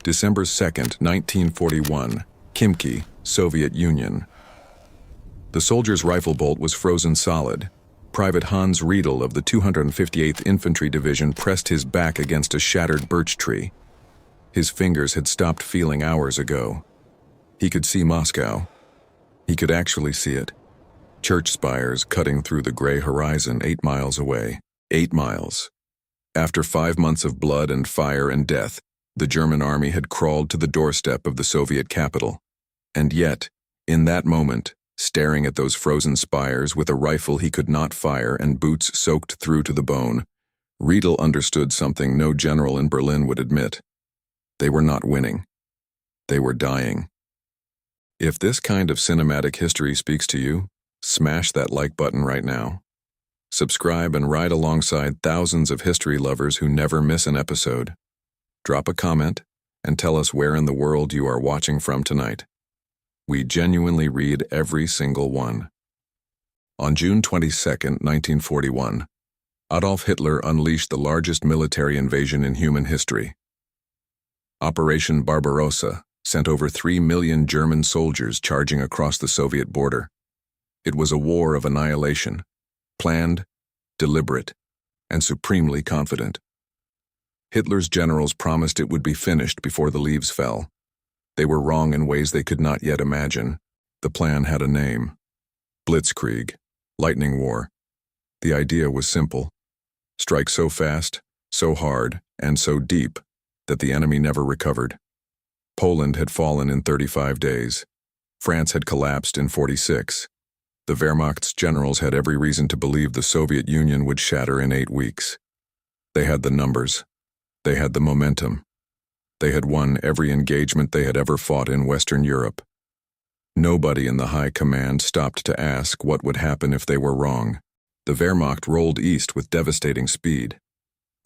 December 2nd, 1941, Khimki, Soviet Union. The soldier's rifle bolt was frozen solid. Private Hans Riedel of the 258th Infantry Division pressed his back against a shattered birch tree. His fingers had stopped feeling hours ago. He could see Moscow. He could actually see it. Church spires cutting through the gray horizon 8 miles away. 8 miles. After 5 months of blood and fire and death, the German army had crawled to the doorstep of the Soviet capital. And yet, in that moment, staring at those frozen spires with a rifle he could not fire and boots soaked through to the bone, Riedel understood something no general in Berlin would admit. They were not winning. They were dying. If this kind of cinematic history speaks to you, smash that like button right now. Subscribe and ride alongside thousands of history lovers who never miss an episode. Drop a comment and tell us where in the world you are watching from tonight. We genuinely read every single one. On June 22, 1941, Adolf Hitler unleashed the largest military invasion in human history. Operation Barbarossa sent over 3 million German soldiers charging across the Soviet border. It was a war of annihilation, planned, deliberate, and supremely confident. Hitler's generals promised it would be finished before the leaves fell. They were wrong in ways they could not yet imagine. The plan had a name: Blitzkrieg, lightning war. The idea was simple: strike so fast, so hard, and so deep that the enemy never recovered. Poland had fallen in 35 days. France had collapsed in 46. The Wehrmacht's generals had every reason to believe the Soviet Union would shatter in 8 weeks. They had the numbers. They had the momentum. They had won every engagement they had ever fought in Western Europe. Nobody in the high command stopped to ask what would happen if they were wrong. The Wehrmacht rolled east with devastating speed.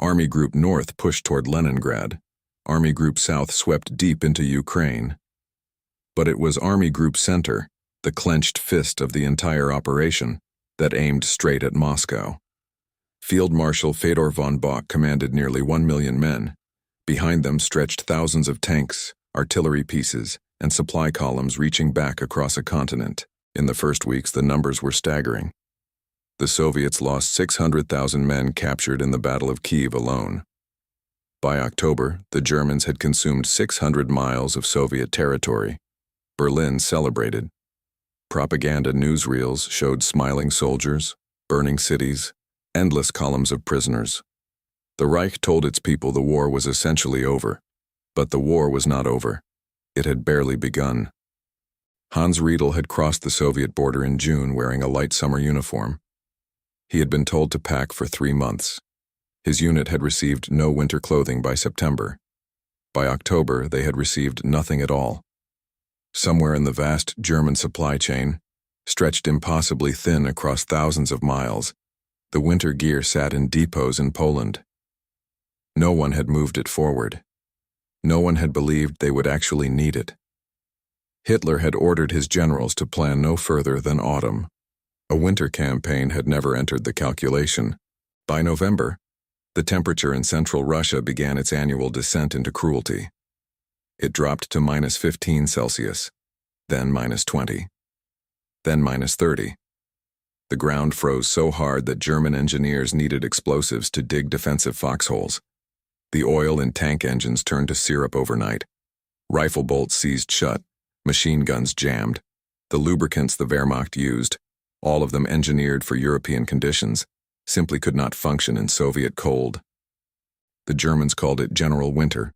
Army Group North pushed toward Leningrad. Army Group South swept deep into Ukraine. But it was Army Group Center, the clenched fist of the entire operation, that aimed straight at Moscow. Field Marshal Fedor von Bock commanded nearly 1 million men. Behind them stretched thousands of tanks, artillery pieces, and supply columns reaching back across a continent. In the first weeks, the numbers were staggering. The Soviets lost 600,000 men captured in the Battle of Kiev alone. By October, the Germans had consumed 600 miles of Soviet territory. Berlin celebrated. Propaganda newsreels showed smiling soldiers, burning cities, endless columns of prisoners. The Reich told its people the war was essentially over. But the war was not over. It had barely begun. Hans Riedel had crossed the Soviet border in June wearing a light summer uniform. He had been told to pack for 3 months. His unit had received no winter clothing by September. By October, they had received nothing at all. Somewhere in the vast German supply chain, stretched impossibly thin across thousands of miles, the winter gear sat in depots in Poland. No one had moved it forward. No one had believed they would actually need it. Hitler had ordered his generals to plan no further than autumn. A winter campaign had never entered the calculation. By November, the temperature in central Russia began its annual descent into cruelty. It dropped to -15 Celsius, then -20, then -30. The ground froze so hard that German engineers needed explosives to dig defensive foxholes. The oil in tank engines turned to syrup overnight. Rifle bolts seized shut, machine guns jammed. The lubricants the Wehrmacht used, all of them engineered for European conditions, simply could not function in Soviet cold. The Germans called it General Winter.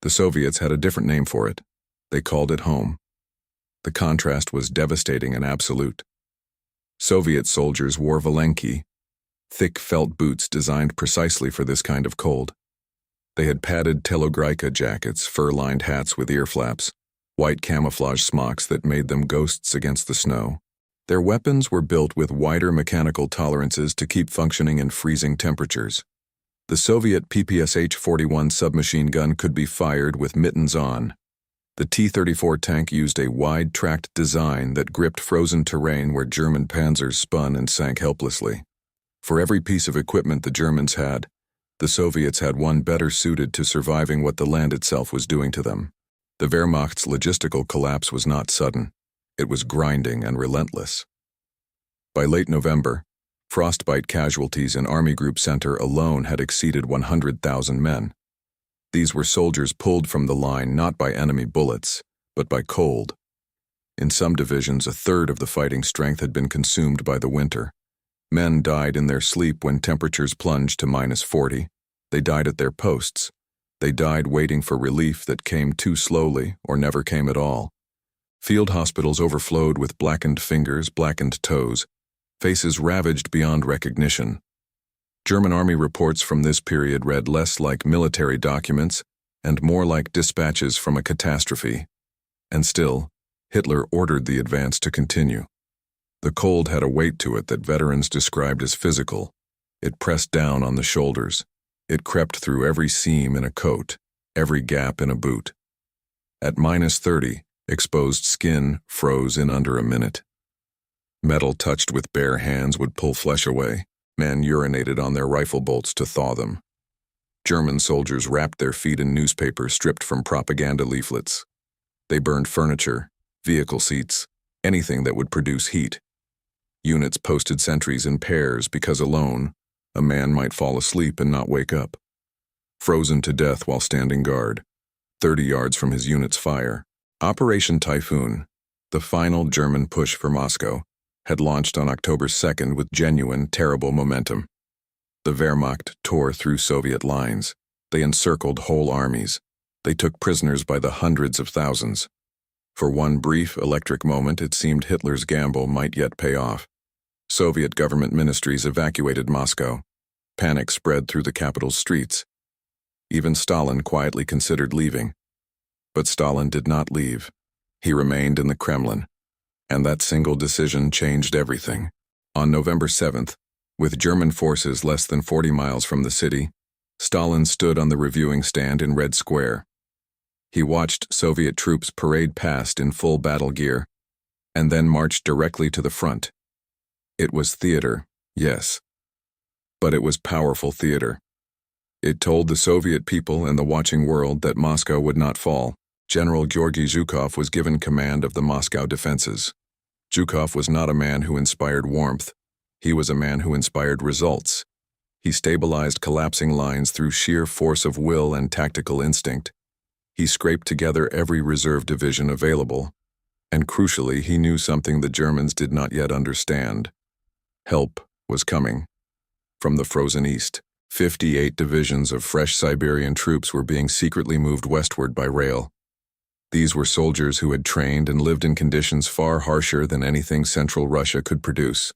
The Soviets had a different name for it. They called it home. The contrast was devastating and absolute. Soviet soldiers wore Valenki, thick felt boots designed precisely for this kind of cold. They had padded Telegraika jackets, fur-lined hats with ear flaps, white camouflage smocks that made them ghosts against the snow. Their weapons were built with wider mechanical tolerances to keep functioning in freezing temperatures. The Soviet PPSH-41 submachine gun could be fired with mittens on. The T-34 tank used a wide-tracked design that gripped frozen terrain where German panzers spun and sank helplessly. For every piece of equipment the Germans had, The Soviets had one better suited to surviving what the land itself was doing to them. The Wehrmacht's logistical collapse was not sudden. It was grinding and relentless. By late November, frostbite casualties in Army Group Center alone had exceeded 100,000 men. These were soldiers pulled from the line not by enemy bullets, but by cold. In some divisions, a third of the fighting strength had been consumed by the winter. Men died in their sleep when temperatures plunged to -40. They died at their posts. They died waiting for relief that came too slowly or never came at all. Field hospitals overflowed with blackened fingers, blackened toes, faces ravaged beyond recognition. German army reports from this period read less like military documents and more like dispatches from a catastrophe. And still, Hitler ordered the advance to continue. The cold had a weight to it that veterans described as physical. It pressed down on the shoulders. It crept through every seam in a coat, every gap in a boot. At -30, exposed skin froze in under a minute. Metal touched with bare hands would pull flesh away. Men urinated on their rifle bolts to thaw them. German soldiers wrapped their feet in newspaper stripped from propaganda leaflets. They burned furniture, vehicle seats, anything that would produce heat. Units posted sentries in pairs because alone, a man might fall asleep and not wake up. Frozen to death while standing guard, 30 yards from his unit's fire. Operation Typhoon, the final German push for Moscow, had launched on October 2nd with genuine, terrible momentum. The Wehrmacht tore through Soviet lines. They encircled whole armies. They took prisoners by the hundreds of thousands. For one brief, electric moment, it seemed Hitler's gamble might yet pay off. Soviet government ministries evacuated Moscow. Panic spread through the capital's streets. Even Stalin quietly considered leaving. But Stalin did not leave. He remained in the Kremlin. And that single decision changed everything. On November 7th, with German forces less than 40 miles from the city, Stalin stood on the reviewing stand in Red Square. He watched Soviet troops parade past in full battle gear, and then marched directly to the front. It was theater, yes, but it was powerful theater. It told the Soviet people and the watching world that Moscow would not fall. General Georgy Zhukov was given command of the Moscow defenses. Zhukov was not a man who inspired warmth. He was a man who inspired results. He stabilized collapsing lines through sheer force of will and tactical instinct. He scraped together every reserve division available, and crucially, he knew something the Germans did not yet understand. Help was coming. From the frozen east, 58 divisions of fresh Siberian troops were being secretly moved westward by rail. These were soldiers who had trained and lived in conditions far harsher than anything Central Russia could produce.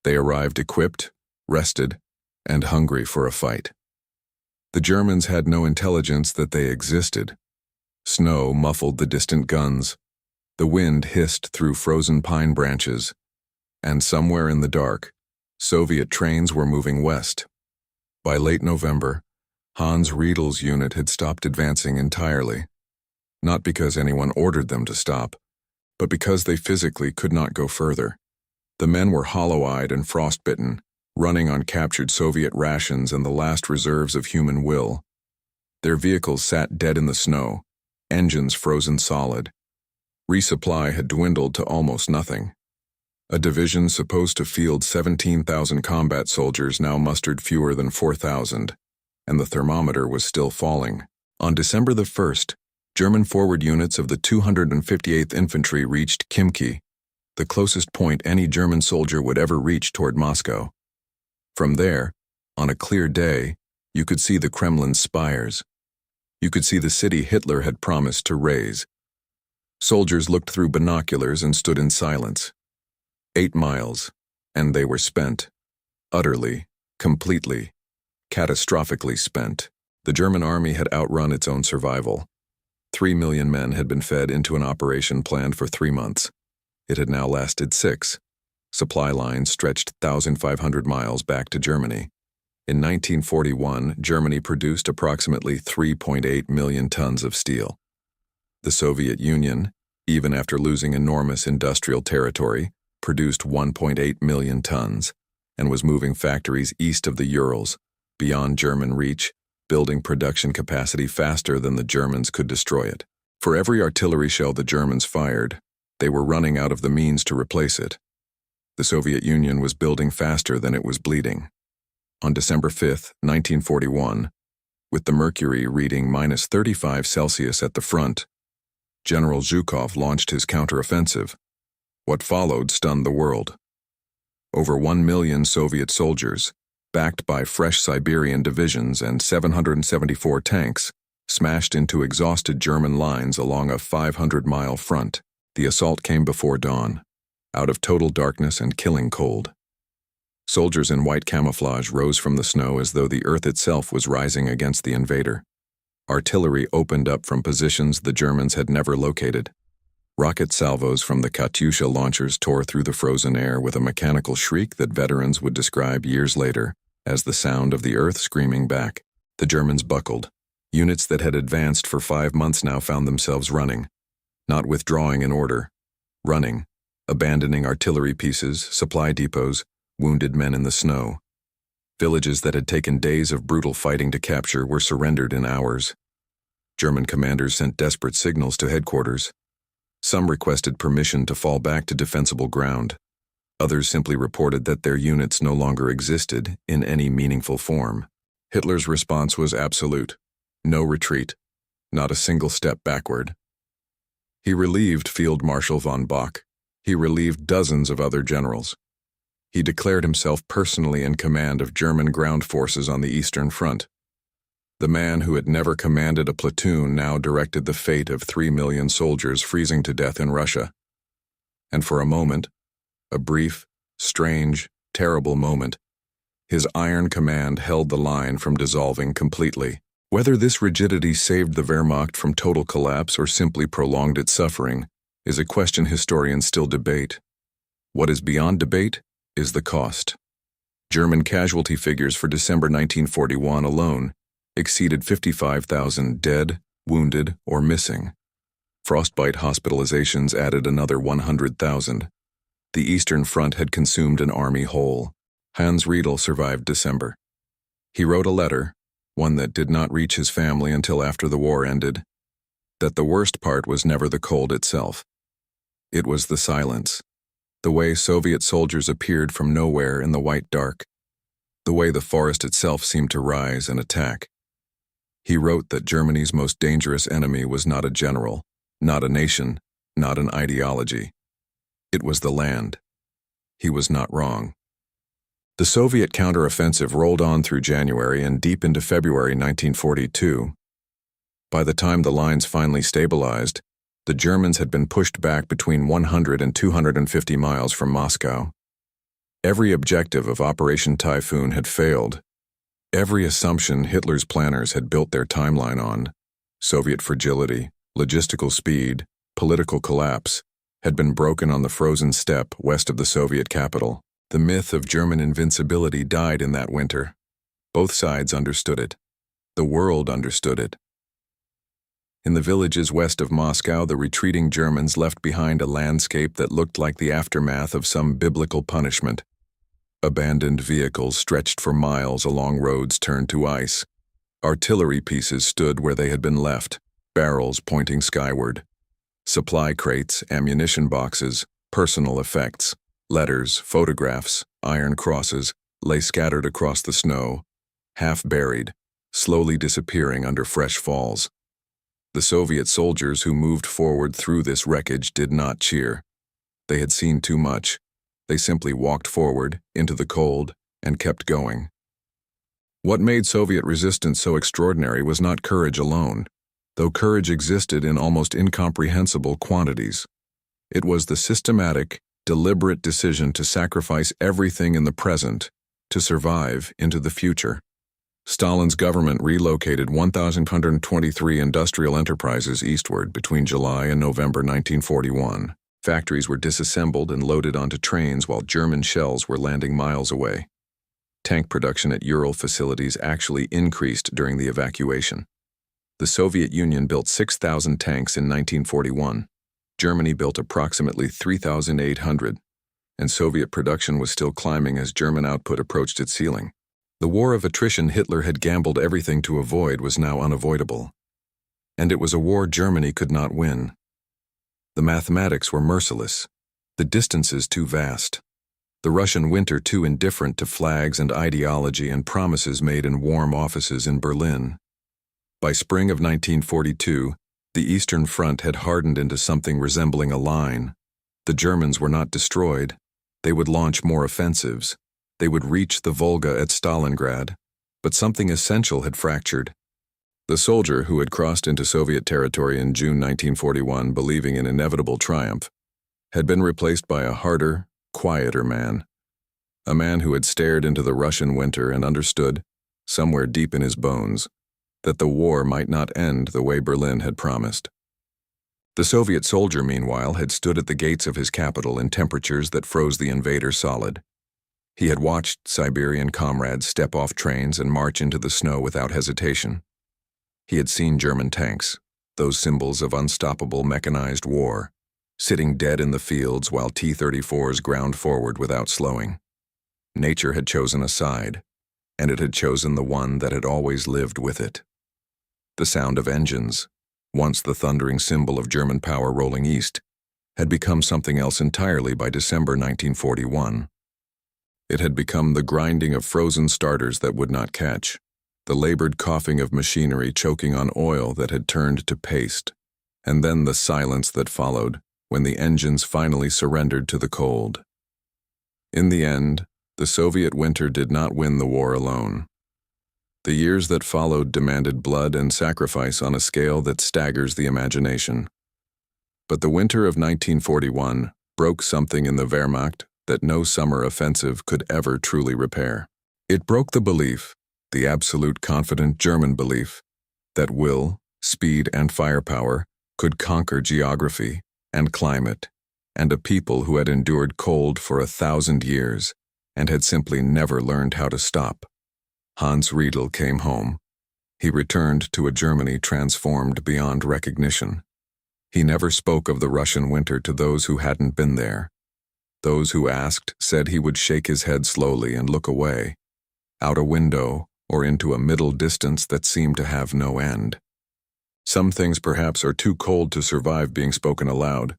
They arrived equipped, rested, and hungry for a fight. The Germans had no intelligence that they existed. Snow muffled the distant guns. The wind hissed through frozen pine branches. And somewhere in the dark, Soviet trains were moving west. By late November, Hans Riedel's unit had stopped advancing entirely. Not because anyone ordered them to stop, but because they physically could not go further. The men were hollow-eyed and frostbitten, running on captured Soviet rations and the last reserves of human will. Their vehicles sat dead in the snow, engines frozen solid. Resupply had dwindled to almost nothing. A division supposed to field 17,000 combat soldiers now mustered fewer than 4,000, and the thermometer was still falling. On December the 1st, German forward units of the 258th Infantry reached Khimki, the closest point any German soldier would ever reach toward Moscow. From there, on a clear day, you could see the Kremlin's spires. You could see the city Hitler had promised to raise. Soldiers looked through binoculars and stood in silence. 8 miles, and they were spent. Utterly, completely, catastrophically spent. The German army had outrun its own survival. 3 million men had been fed into an operation planned for 3 months. It had now lasted 6. Supply lines stretched 1,500 miles back to Germany. In 1941, Germany produced approximately 3.8 million tons of steel. The Soviet Union, even after losing enormous industrial territory, produced 1.8 million tons and was moving factories east of the Urals, beyond German reach, building production capacity faster than the Germans could destroy it. For every artillery shell the Germans fired, they were running out of the means to replace it. The Soviet Union was building faster than it was bleeding. On December 5, 1941, with the mercury reading -35°C at the front, General Zhukov launched his counteroffensive. What followed stunned the world. Over 1 million Soviet soldiers, backed by fresh Siberian divisions and 774 tanks, smashed into exhausted German lines along a 500-mile front. The assault came before dawn, out of total darkness and killing cold. Soldiers in white camouflage rose from the snow as though the earth itself was rising against the invader. Artillery opened up from positions the Germans had never located. Rocket salvos from the Katyusha launchers tore through the frozen air with a mechanical shriek that veterans would describe years later as the sound of the earth screaming back. The Germans buckled. Units that had advanced for 5 months now found themselves running, not withdrawing in order, running, abandoning artillery pieces, supply depots, wounded men in the snow. Villages that had taken days of brutal fighting to capture were surrendered in hours. German commanders sent desperate signals to headquarters. Some requested permission to fall back to defensible ground. Others simply reported that their units no longer existed in any meaningful form. Hitler's response was absolute. No retreat. Not a single step backward. He relieved Field Marshal von Bock. He relieved dozens of other generals. He declared himself personally in command of German ground forces on the Eastern Front. The man who had never commanded a platoon now directed the fate of 3 million soldiers freezing to death in Russia. And for a moment, a brief, strange, terrible moment, his iron command held the line from dissolving completely. Whether this rigidity saved the Wehrmacht from total collapse or simply prolonged its suffering is a question historians still debate. What is beyond debate is the cost. German casualty figures for December 1941 alone exceeded 55,000 dead, wounded, or missing. Frostbite hospitalizations added another 100,000. The Eastern Front had consumed an army whole. Hans Riedel survived December. He wrote a letter, one that did not reach his family until after the war ended, that the worst part was never the cold itself. It was the silence. The way Soviet soldiers appeared from nowhere in the white dark. The way the forest itself seemed to rise and attack. He wrote that Germany's most dangerous enemy was not a general, not a nation, not an ideology. It was the land. He was not wrong. The Soviet counteroffensive rolled on through January and deep into February 1942. By the time the lines finally stabilized, the Germans had been pushed back between 100 and 250 miles from Moscow. Every objective of Operation Typhoon had failed. Every assumption Hitler's planners had built their timeline on, Soviet fragility, logistical speed, political collapse, had been broken on the frozen steppe west of the Soviet capital. The myth of German invincibility died in that winter. Both sides understood it. The world understood it. In the villages west of Moscow, the retreating Germans left behind a landscape that looked like the aftermath of some biblical punishment. Abandoned vehicles stretched for miles along roads turned to ice. Artillery pieces stood where they had been left, barrels pointing skyward. Supply crates, ammunition boxes, personal effects, letters, photographs, iron crosses lay scattered across the snow, half buried, slowly disappearing under fresh falls. The Soviet soldiers who moved forward through this wreckage did not cheer. They had seen too much. They simply walked forward, into the cold, and kept going. What made Soviet resistance so extraordinary was not courage alone, though courage existed in almost incomprehensible quantities. It was the systematic, deliberate decision to sacrifice everything in the present to survive into the future. Stalin's government relocated 1,123 industrial enterprises eastward between July and November 1941. Factories were disassembled and loaded onto trains while German shells were landing miles away. Tank production at Ural facilities actually increased during the evacuation. The Soviet Union built 6,000 tanks in 1941. Germany built approximately 3,800, and Soviet production was still climbing as German output approached its ceiling. The war of attrition Hitler had gambled everything to avoid was now unavoidable. And it was a war Germany could not win. The mathematics were merciless, the distances too vast, the Russian winter too indifferent to flags and ideology and promises made in warm offices in Berlin. By spring of 1942, the Eastern Front had hardened into something resembling a line. The Germans were not destroyed. They would launch more offensives. They would reach the Volga at Stalingrad. But something essential had fractured. The soldier who had crossed into Soviet territory in June 1941 believing in inevitable triumph had been replaced by a harder, quieter man. A man who had stared into the Russian winter and understood, somewhere deep in his bones, that the war might not end the way Berlin had promised. The Soviet soldier, meanwhile, had stood at the gates of his capital in temperatures that froze the invader solid. He had watched Siberian comrades step off trains and march into the snow without hesitation. He had seen German tanks, those symbols of unstoppable mechanized war, sitting dead in the fields while T-34s ground forward without slowing. Nature had chosen a side, and it had chosen the one that had always lived with it. The sound of engines, once the thundering symbol of German power rolling east, had become something else entirely by December 1941. It had become the grinding of frozen starters that would not catch, the labored coughing of machinery choking on oil that had turned to paste, and then the silence that followed when the engines finally surrendered to the cold. In the end, the Soviet winter did not win the war alone. The years that followed demanded blood and sacrifice on a scale that staggers the imagination. But the winter of 1941 broke something in the Wehrmacht that no summer offensive could ever truly repair. It broke the belief, the absolute confident German belief, that will, speed, and firepower could conquer geography and climate and a people who had endured cold for 1,000 years and had simply never learned how to stop. Hans Riedel came home. He returned to a Germany transformed beyond recognition. He never spoke of the Russian winter to those who hadn't been there. Those who asked said he would shake his head slowly and look away, out a window or into a middle distance that seemed to have no end. Some things perhaps are too cold to survive being spoken aloud.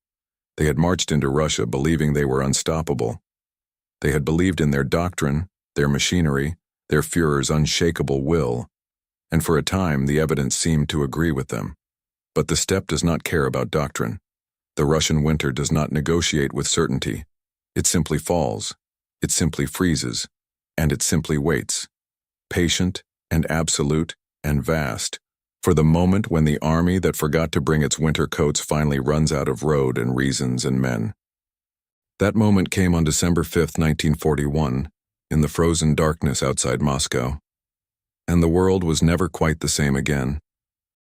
They had marched into Russia believing they were unstoppable. They had believed in their doctrine, their machinery, their Führer's unshakable will, and for a time the evidence seemed to agree with them. But the steppe does not care about doctrine. The Russian winter does not negotiate with certainty. It simply falls, it simply freezes, and it simply waits, patient and absolute and vast, for the moment when the army that forgot to bring its winter coats finally runs out of road and reasons and men. That moment came on December 5, 1941, in the frozen darkness outside Moscow. And the world was never quite the same again.